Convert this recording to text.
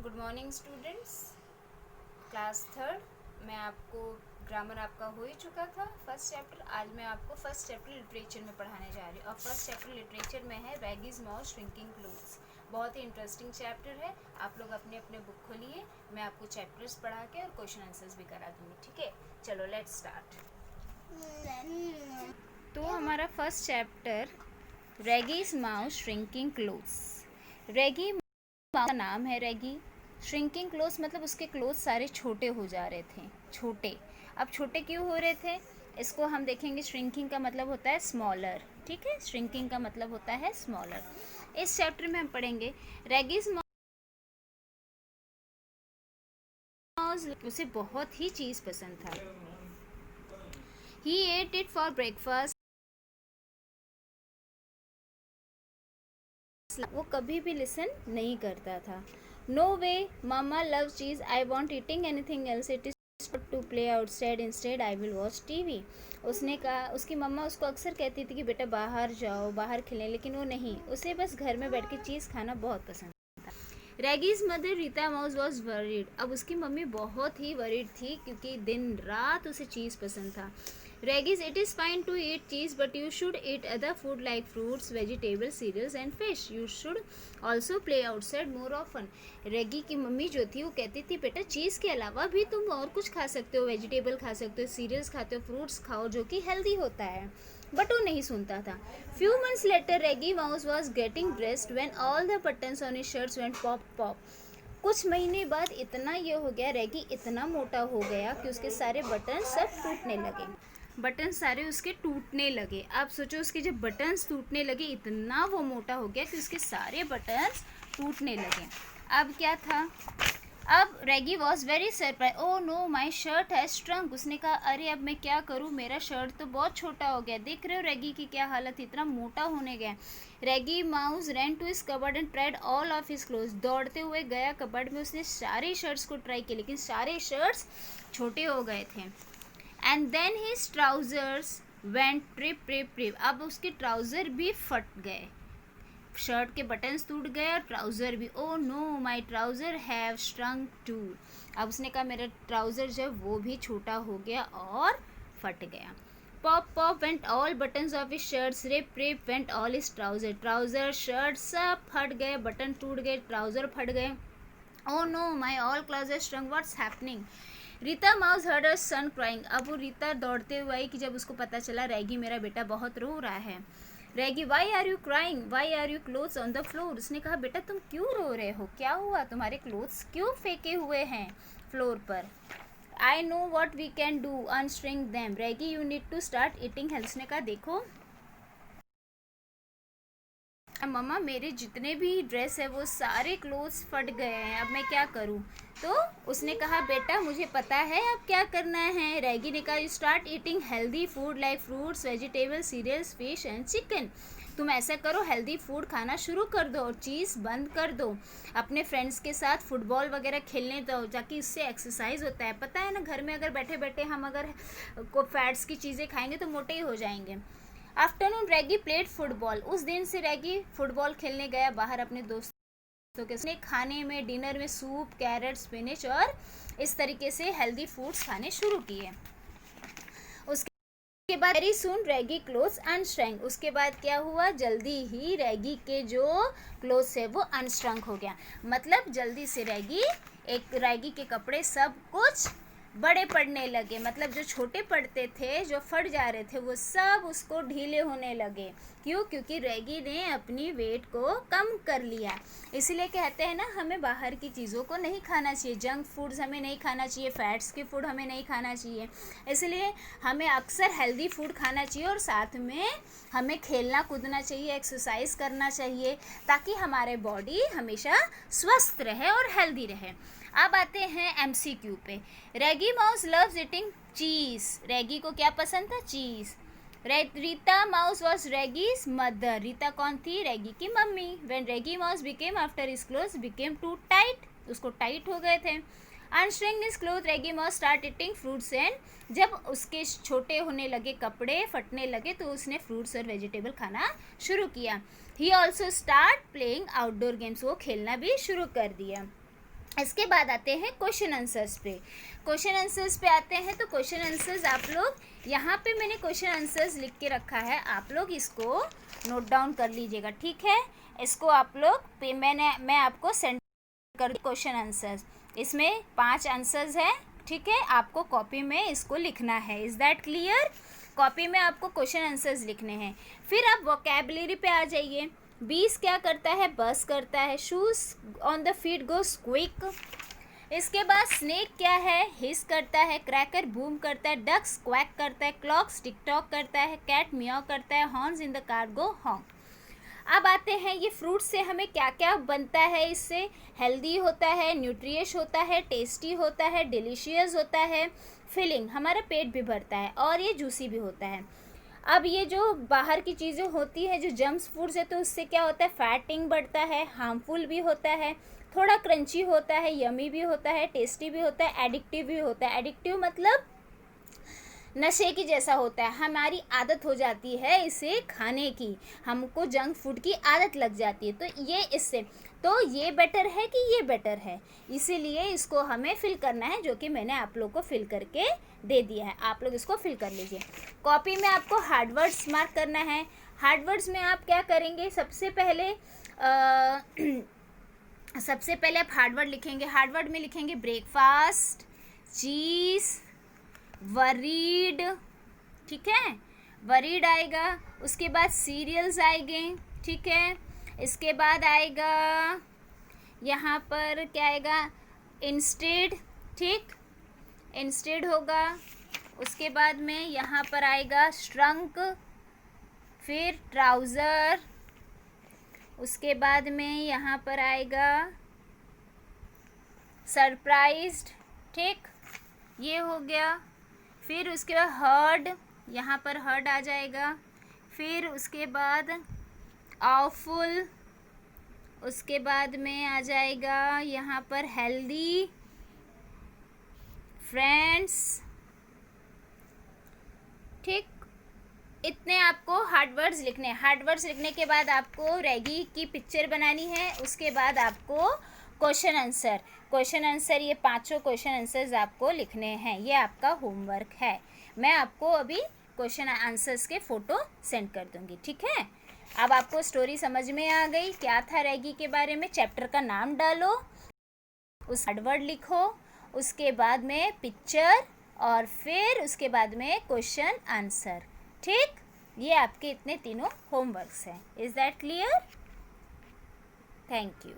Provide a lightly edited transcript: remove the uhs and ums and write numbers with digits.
Good morning students. Class third मैं आपको grammar आपका हो ही चुका था फर्स्ट चैप्टर। आज मैं आपको फर्स्ट चैप्टर लिटरेचर में पढ़ाने जा रही हूँ और फर्स्ट चैप्टर लिटरेचर में है रैगीज माउस श्रिंकिंग क्लोथ्स। बहुत ही इंटरेस्टिंग चैप्टर है। आप लोग अपने अपने बुक खोलिए, मैं आपको चैप्टर्स पढ़ा के और क्वेश्चन आंसर्स भी करा दूँगी। ठीक है, चलो लेट्स स्टार्ट। तो हमारा first chapter Reggie's Mouse shrinking clothes. Reggie का नाम है रैगी। श्रिंकिंग क्लोथ्स मतलब उसके क्लोथ्स सारे छोटे हो जा रहे थे। छोटे, अब छोटे क्यों हो रहे थे इसको हम देखेंगे। श्रिंकिंग का मतलब होता है स्मॉलर। ठीक है, श्रिंकिंग का मतलब होता है स्मॉलर। इस चैप्टर में हम पढ़ेंगे रैगीज माउस। उसे बहुत ही चीज़ पसंद था। ही एट इट फॉर ब्रेकफास्ट। वो कभी भी लिसन नहीं करता था। No way mama love cheese, I want eating anything else, it is to play outside, instead I will watch TV. उसने कहा, उसकी मम्मा उसको अक्सर कहती थी कि बेटा बाहर जाओ, बाहर खेलें, लेकिन वो नहीं, उसे बस घर में बैठ के चीज़ खाना बहुत पसंद था। Reggie's mother Rita Mouse was worried. अब उसकी मम्मी बहुत ही वरीड थी क्योंकि दिन रात उसे चीज़ पसंद था। Regis, it is fine to eat cheese, but you should eat other food like fruits, vegetables, cereals and fish. You should also play outside more often. रेगी की मम्मी जो थी वो कहती थी बेटा चीज़ के अलावा भी तुम और कुछ खा सकते हो, वेजिटेबल खा सकते हो, सीरियल्स खाते हो, फ्रूट्स खाओ जो कि हेल्दी होता है। बट वो नहीं सुनता था। Few months later Reggie Mouse was getting dressed when all the buttons on his shirts went pop pop. कुछ महीने बाद इतना ये हो गया, रेगी इतना मोटा हो गया कि उसके सारे बटन सब टूटने लगे। बटन सारे उसके टूटने लगे। आप सोचो, उसके जब बटन्स टूटने लगे, इतना वो मोटा हो गया कि उसके सारे बटन्स टूटने लगे। अब क्या था, अब Reggie was very surprise. Oh no my shirt has shrunk. उसने कहा अरे अब मैं क्या करूँ, मेरा शर्ट तो बहुत छोटा हो गया। देख रहे हो रेगी की क्या हालत, इतना मोटा होने गया। Reggie Mouse ran to his cupboard and tried all of his clothes. दौड़ते हुए गया कबर्ड में, उसने सारे शर्ट्स को ट्राई किया लेकिन सारे शर्ट्स छोटे हो गए थे। And then his trousers went trip trip trip. अब उसके ट्राउज़र भी फट गए, शर्ट के बटन्स टूट गए और ट्राउज़र भी। Oh no my trouser have shrunk too. अब उसने कहा मेरा ट्राउज़र जो वो भी छोटा हो गया और फट गया। Pop pop went all buttons of his shirts, rip rip went all his trouser. Trouser shirt सब फट गए, बटन टूट गए, ट्राउज़र फट गए। Oh no my all clothes have shrunk, what's happening. Rita mouse heard her son crying. अब वो रीता दौड़ते हुए आई कि जब उसको पता चला रैगी मेरा बेटा बहुत रो रहा है। Reggie why are you crying, why are you clothes on the floor. उसने कहा बेटा तुम क्यों रो रहे हो, क्या हुआ, तुम्हारे क्लोथ्स क्यों फेंके हुए हैं फ्लोर पर। I know what we can do, unshrink them. Reggie you need to start eating health. उसने कहा देखो मम्मा मेरे जितने भी ड्रेस है वो सारे क्लोथ्स फट गए हैं, अब मैं क्या करूं। तो उसने कहा बेटा मुझे पता है अब क्या करना है। रैगी ने कहा you start eating healthy food like fruits, vegetables, cereals, fish and chicken. तुम ऐसा करो, हेल्दी फूड खाना शुरू कर दो और चीज़ बंद कर दो। अपने फ्रेंड्स के साथ फुटबॉल वगैरह खेलने दो, ताकि इससे एक्सरसाइज होता है। पता है ना, घर में अगर बैठे बैठे हम अगर को फैट्स की चीज़ें खाएंगे तो मोटे ही हो जाएंगे। Afternoon ragi played football. उस दिन से रैगी फुटबॉल खेलने गया बाहर अपने दोस्तों के साथ। खाने में डिनर में सूप, कैरेट, स्पिनच और इस तरीके से हेल्दी फूड्स खाने शुरू किए। उसके बाद वेरी सून रैगी क्लोथ्स अनश्रंक। उसके बाद क्या हुआ, जल्दी ही रैगी के जो क्लोथ्स है वो अनश्रंक हो गया। मतलब जल्दी से रैगी के कपड़े सब कुछ बड़े पड़ने लगे। मतलब जो छोटे पड़ते थे, जो फट जा रहे थे, वो सब उसको ढीले होने लगे। क्यों, क्योंकि रैगी ने अपनी वेट को कम कर लिया। इसलिए कहते हैं ना हमें बाहर की चीज़ों को नहीं खाना चाहिए, जंक फूड्स हमें नहीं खाना चाहिए, फैट्स के फूड हमें नहीं खाना चाहिए। इसलिए हमें अक्सर हेल्दी फूड खाना चाहिए और साथ में हमें खेलना कूदना चाहिए, एक्सरसाइज करना चाहिए, ताकि हमारे बॉडी हमेशा स्वस्थ रहे और हेल्दी रहे। अब आते हैं MCQ पे। Reggie Mouse loves eating cheese. Reggie को क्या पसंद था, cheese. Rita Mouse was Reggie's mother. Rita कौन थी, रैगी की mummy. When Reggie Mouse became after his clothes became too tight, उसको टाइट हो गए थे। Unshrink his cloth Reggie Mouse start eating fruits and. जब उसके छोटे होने लगे, कपड़े फटने लगे, तो उसने फ्रूट्स और वेजिटेबल खाना शुरू किया। He also start playing outdoor games, वो खेलना भी शुरू कर दिया। इसके बाद आते हैं क्वेश्चन आंसर्स पे। क्वेश्चन आंसर्स पे आते हैं तो क्वेश्चन आंसर्स आप लोग यहाँ पे मैंने क्वेश्चन आंसर्स लिख के रखा है, आप लोग इसको नोट डाउन कर लीजिएगा, ठीक है। इसको आप लोग मैं आपको सेंड कर क्वेश्चन आंसर्स, इसमें 5 आंसर्स हैं, ठीक है। आपको कॉपी में इसको लिखना है। Is that clear? कॉपी में आपको क्वेश्चन आंसर्स लिखने हैं। फिर आप वोकैबुलरी पे आ जाइए। बीस क्या करता है? बस करता है। Shoes on the feet goes quick. इसके बाद स्नेक क्या है? हिस करता है। क्रैकर बूम करता है। डक्स क्वैक करता है। क्लॉक्स टिक टॉक करता है। कैट मियाओ करता है। Horns in the car go हॉन्क। अब आते हैं ये फ्रूट से हमें क्या क्या बनता है। इससे हेल्दी होता है, न्यूट्रियस होता है, टेस्टी होता है, डिलीशियस होता है, फिलिंग, हमारा पेट भी भरता है और ये जूसी भी होता है। अब ये जो बाहर की चीज़ें होती है, जो जंक्स फूड्स है, तो उससे क्या होता है? फैटिंग बढ़ता है, हार्मफुल भी होता है, थोड़ा क्रंची होता है, यमी भी होता है, टेस्टी भी होता है, एडिक्टिव भी होता है। एडिक्टिव मतलब नशे की जैसा होता है, हमारी आदत हो जाती है इसे खाने की, हमको जंक फूड की आदत लग जाती है। तो ये इससे तो ये बेटर है कि ये बेटर है, इसीलिए इसको हमें फिल करना है, जो कि मैंने आप लोग को फिल करके दे दिया है। आप लोग इसको फिल कर लीजिए। कॉपी में आपको हार्डवर्ड्स मार्क करना है। हार्डवर्ड्स में आप क्या करेंगे? सबसे पहले आप हार्डवर्ड लिखेंगे। हार्डवर्ड में लिखेंगे ब्रेकफास्ट, चीज़, वरीड, ठीक है, वरीड आएगा। उसके बाद सीरियल्स आएंगे, ठीक है। इसके बाद आएगा यहाँ पर क्या आएगा? इंस्टेड, ठीक, इंस्टेड होगा। उसके बाद में यहाँ पर आएगा श्रंक, फिर ट्राउज़र। उसके बाद में यहाँ पर आएगा सरप्राइज्ड, ठीक, ये हो गया। फिर उसके बाद हर्ड, यहाँ पर हर्ड आ जाएगा। फिर उसके बाद आवफुल, उसके बाद में आ जाएगा यहाँ पर हेल्दी, फ्रेंड्स, ठीक। इतने आपको हार्डवर्ड्स लिखने हैं। हार्डवर्ड्स लिखने के बाद आपको रैगी की पिक्चर बनानी है। उसके बाद आपको क्वेश्चन आंसर ये 5 क्वेश्चन आंसर्स आपको लिखने हैं। ये आपका होमवर्क है। मैं आपको अभी क्वेश्चन आंसर्स के फ़ोटो सेंड कर दूँगी, ठीक है। अब आपको स्टोरी समझ में आ गई, क्या था रैगी के बारे में। चैप्टर का नाम डालो, उस हार्डवर्ड लिखो, उसके बाद में पिक्चर, और फिर उसके बाद में क्वेश्चन आंसर, ठीक। ये आपके इतने तीनों होमवर्क्स हैं। Is that clear? Thank you.